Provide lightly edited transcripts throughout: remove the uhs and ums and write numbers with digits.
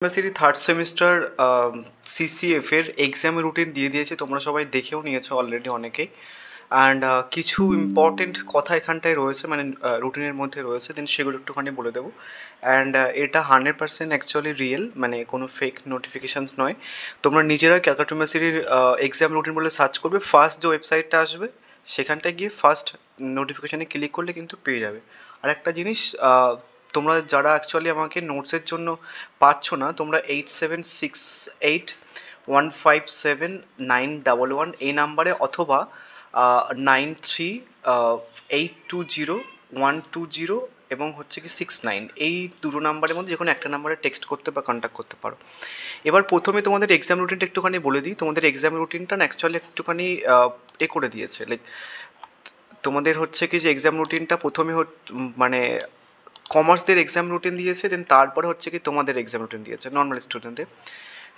University third semester CCF এর exam routine দিয়ে দিয়েছে, তোমরা সবাই দেখেও নিয়েছো অলরেডি অনেকেই। অ্যান্ড কিছু ইম্পর্টেন্ট কথা এখানটায় রয়েছে, মানে রুটিনের মধ্যে রয়েছে, দেন সেগুলো একটুখানি বলে দেবো। অ্যান্ড এটা 100% অ্যাকচুয়ালি রিয়েল, মানে কোনো ফেক নোটিফিকেশানস নয়। তোমরা নিজেরা ক্যালকাটা ইউনিভার্সিটির এক্সাম রুটিন বলে সার্চ করবে, ফার্স্ট যে ওয়েবসাইটটা আসবে সেখানটায় গিয়ে ফার্স্ট নোটিফিকেশানে ক্লিক করলে কিন্তু পেয়ে যাবে। আর একটা জিনিস, তোমরা যারা অ্যাকচুয়ালি আমাকে নোটসের জন্য পাচ্ছ না, তোমরা 8768157911 এই নাম্বারে, অথবা 93820120 এবং হচ্ছে কি 69, এই দুটো নাম্বারের মধ্যে যে কোনো একটা নাম্বারে টেক্সট করতে বা কন্ট্যাক্ট করতে পারো। এবার প্রথমে তোমাদের এক্সাম রুটিনটা একটুখানি বলে দিই। তোমাদের এক্সাম রুটিনটা না অ্যাকচুয়ালি একটুখানি এ করে দিয়েছে, লাইক তোমাদের হচ্ছে কি যে এক্সাম রুটিনটা প্রথমে মানে কমার্সদের এক্সাম রুটিন দিয়েছে, দেন তারপরে হচ্ছে কি তোমাদের এক্সাম রুটিন দিয়েছে নর্মাল স্টুডেন্টদের।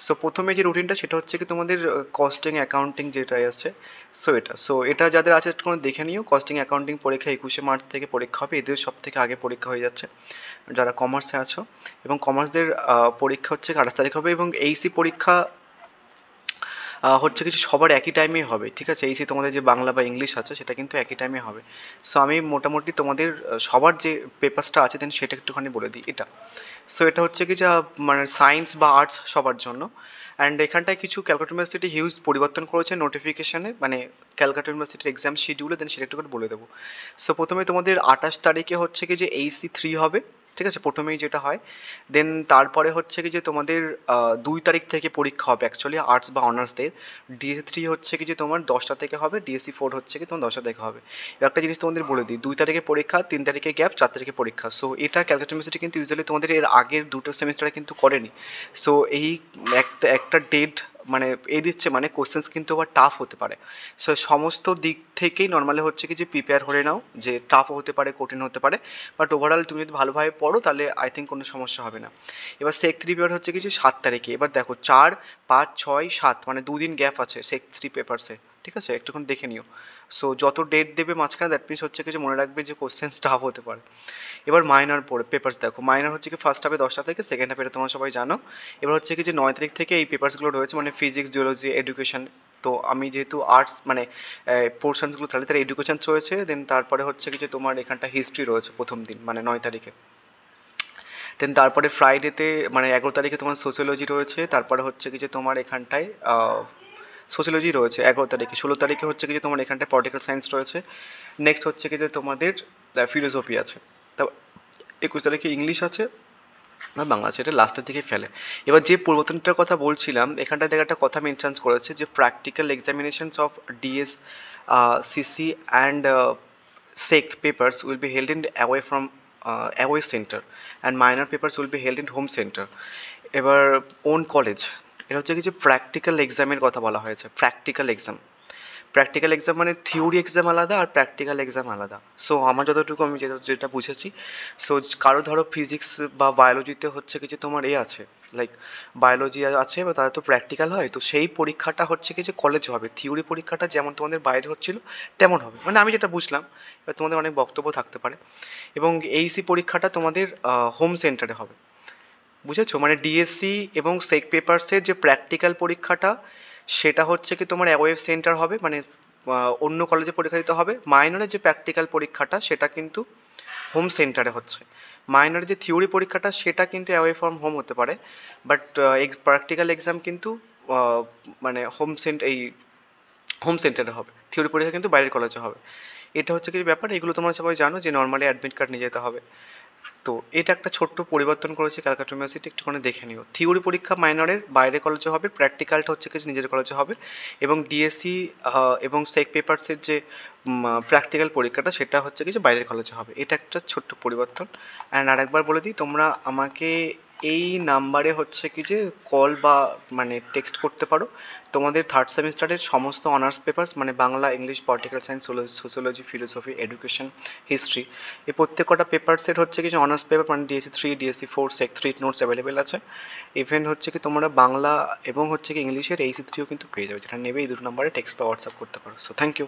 সো প্রথমে যে রুটিনটা সেটা হচ্ছে কি তোমাদের কস্টিং অ্যাকাউন্টিং যেটা আছে, সো এটা যাদের আছে একটু দেখে নিও। কস্টিং অ্যাকাউন্টিং পরীক্ষা 21শে মার্চ থেকে পরীক্ষা হবে, এদের সব থেকে আগে পরীক্ষা হয়ে যাচ্ছে যারা কমার্সে আছো। এবং কমার্সদের পরীক্ষা হচ্ছে 28 তারিখ হবে, এবং এইসি পরীক্ষা হচ্ছে কিছু সবার একই টাইমেই হবে, ঠিক আছে? এইসি তোমাদের যে বাংলা বা ইংলিশ আছে সেটা কিন্তু একই টাইমে হবে। সো আমি মোটামুটি তোমাদের সবার যে পেপারসটা আছে দেন সেটা একটুখানি বলে দিই এটা। সো এটা হচ্ছে কি যা মানে সায়েন্স বা আর্টস সবার জন্য। অ্যান্ড এখানটায় কিছু ক্যালকাটা ইউনিভার্সিটি হিউজ পরিবর্তন করেছে নোটিফিকেশানে, মানে ক্যালকাটা ইউনিভার্সিটির এক্সাম শিডিউলে, দেন সেটা একটু করে বলে দেবো। সো প্রথমে তোমাদের 28 তারিখে হচ্ছে কি যে AC3 হবে, ঠিক আছে? প্রথমেই যেটা হয়। দেন তারপরে হচ্ছে কি যে তোমাদের 2 তারিখ থেকে পরীক্ষা হবে অ্যাকচুয়ালি আর্টস বা অনার্সদের। DSC3 হচ্ছে কি যে তোমার 10টা থেকে হবে, DSC4 হচ্ছে কি তোমার 10টা থেকে হবে। এবার একটা জিনিস তোমাদের বলে দিই, 2 তারিখে পরীক্ষা, 3 তারিখে গ্যাপ, 4 তারিখে পরীক্ষা। সো এটা ক্যালকাটা ইউনিভার্সিটি কিন্তু ইউজুয়ালি তোমাদের এর আগের দুটো সেমিস্টারে কিন্তু করেনি। সো এই একটা একটা ডেট মানে দিচ্ছে, মানে কোশ্চেন্স কিন্তু আবার টাফ হতে পারে। সো সমস্ত দিক থেকেই নর্মালি হচ্ছে কি যে প্রিপেয়ার হয়ে নাও, যে টাফও হতে পারে, কঠিন হতে পারে, বাট ওভারঅল তুমি যদি ভালোভাবে পড়ো তাহলে আই থিঙ্ক কোনো সমস্যা হবে না। এবার সেক 3 পেপার হচ্ছে কিছু 7 তারিখে। এবার দেখো 4, 5, 6, 7 মানে 2 দিন গ্যাপ আছে সেক 3 পেপারসে, ঠিক আছে? একটুখানি দেখে নিও। সো যত ডেট দেবে মাঝখানে, দ্যাট মিনস হচ্ছে কিছু মনে রাখবে যে কোশ্চেন্স টাফ হতে পারে। এবার মাইনর পড়ে পেপারস দেখো, মাইনর হচ্ছে কি ফার্স্ট হাফে 10টা থেকে, সেকেন্ড হাফে এটা তোমরা সবাই জানো। এবার হচ্ছে কি যে 9 তারিখ থেকে এই পেপারসগুলো রয়েছে, মানে ফিজিক্স, জিওলজি, এডুকেশন। তো আমি যেহেতু আর্টস মানে পোর্শনসগুলো তাহলে তার এডুকেশন রয়েছে, দেন তারপরে হচ্ছে কি যে তোমার এখানটা হিস্ট্রি রয়েছে প্রথম দিন মানে 9 তারিখে। দেন তারপরে ফ্রাইডেতে মানে 11 তারিখে তোমার সোসিওলজি রয়েছে, তারপরে হচ্ছে কি যে তোমার এখানটায় সোসিওলজি রয়েছে 11 তারিখে। 16 তারিখে হচ্ছে কি যে তোমার এখানটায় পলিটিক্যাল সায়েন্স রয়েছে। নেক্সট হচ্ছে কি যে তোমাদের ফিলোসফি আছে। তা 21 তারিখে ইংলিশ আছে আর বাংলা আছে, এটা লাস্টের দিকে ফেলে। এবার যে পরিবর্তনটার কথা বলছিলাম, এখানটায় দেখে একটা কথা মেনশন করেছে যে practical examinations of DS CC and SEC papers will be held in away center, and minor papers will be held in home center. এবার ওন কলেজ, এটা হচ্ছে কি যে প্র্যাকটিক্যাল এক্সামের কথা বলা হয়েছে। প্র্যাকটিক্যাল এক্সাম মানে থিওরি এক্সাম আলাদা আর প্র্যাকটিক্যাল এক্সাম আলাদা। সো আমার যতটুকু আমি যেটা বুঝেছি, সো কারো ধরো ফিজিক্স বা বায়োলজিতে হচ্ছে কিছু তোমার আছে, লাইক বায়োলজি আছে বা তাদের তো প্র্যাকটিক্যাল হয়, তো সেই পরীক্ষাটা হচ্ছে কি যে কলেজ হবে। থিওরি পরীক্ষাটা যেমন তোমাদের বাইরে হচ্ছিল তেমন হবে, মানে আমি যেটা বুঝলাম। এবার তোমাদের অনেক বক্তব্য থাকতে পারে। এবং এইসি পরীক্ষাটা তোমাদের হোম সেন্টারে হবে, বুঝেছো? মানে ডিএসসি এবং সেক পেপারসের যে প্র্যাকটিক্যাল পরীক্ষাটা সেটা হচ্ছে কি তোমার অ্যাওয়ে সেন্টার হবে, মানে অন্য কলেজে পরীক্ষা দিতে হবে। মাইনরের যে প্র্যাকটিক্যাল পরীক্ষাটা সেটা কিন্তু হোম সেন্টারে হচ্ছে। মাইনরের যে থিওরি পরীক্ষাটা সেটা কিন্তু অ্যাওয়ে ফ্রম হোম হতে পারে, বাট প্র্যাকটিক্যাল এক্সাম কিন্তু মানে হোম সেন্টারে হবে। থিওরি পরীক্ষা কিন্তু বাইরের কলেজে হবে। এটা হচ্ছে কিছু ব্যাপার, এগুলো তোমরা সবাই জানো যে নর্মালি অ্যাডমিট কার্ড নিয়ে যেতে হবে। তো এটা একটা ছোট্ট পরিবর্তন করেছে ক্যালকাটা ইউনিভার্সিটি, একটুখানি দেখে নিও। থিওরি পরীক্ষা মাইনরের বাইরে কলেজে হবে, প্র্যাকটিক্যালটা হচ্ছে কিছু নিজের কলেজে হবে। এবং ডিএসসি এবং সেক পেপারসের যে প্র্যাকটিক্যাল পরীক্ষাটা সেটা হচ্ছে কিছু বাইরের কলেজে হবে। এটা একটা ছোট্ট পরিবর্তন। অ্যান্ড আরেকবার বলে দিই, তোমরা আমাকে এই নাম্বারে হচ্ছে কি যে কল বা মানে টেক্সট করতে পারো। তোমাদের থার্ড সেমিস্টারের সমস্ত অনার্স পেপার্স মানে Bangla, English, political science, sociology, philosophy, education, history, এই প্রত্যেকটা পেপারসের হচ্ছে কিছু অনার্স পেপার মানে DSC3, DSC4, সেক 3 নোটস অ্যাভেলেবেল আছে। ইভেন হচ্ছে কি তোমরা বাংলা এবং হচ্ছে কি ইংলিশের AC3ও কিন্তু পেয়ে যাবে, যেটা নেবে এই দুটো নাম্বারে টেক্সট বা হোয়াটসঅ্যাপ করতে পারো। So thank you.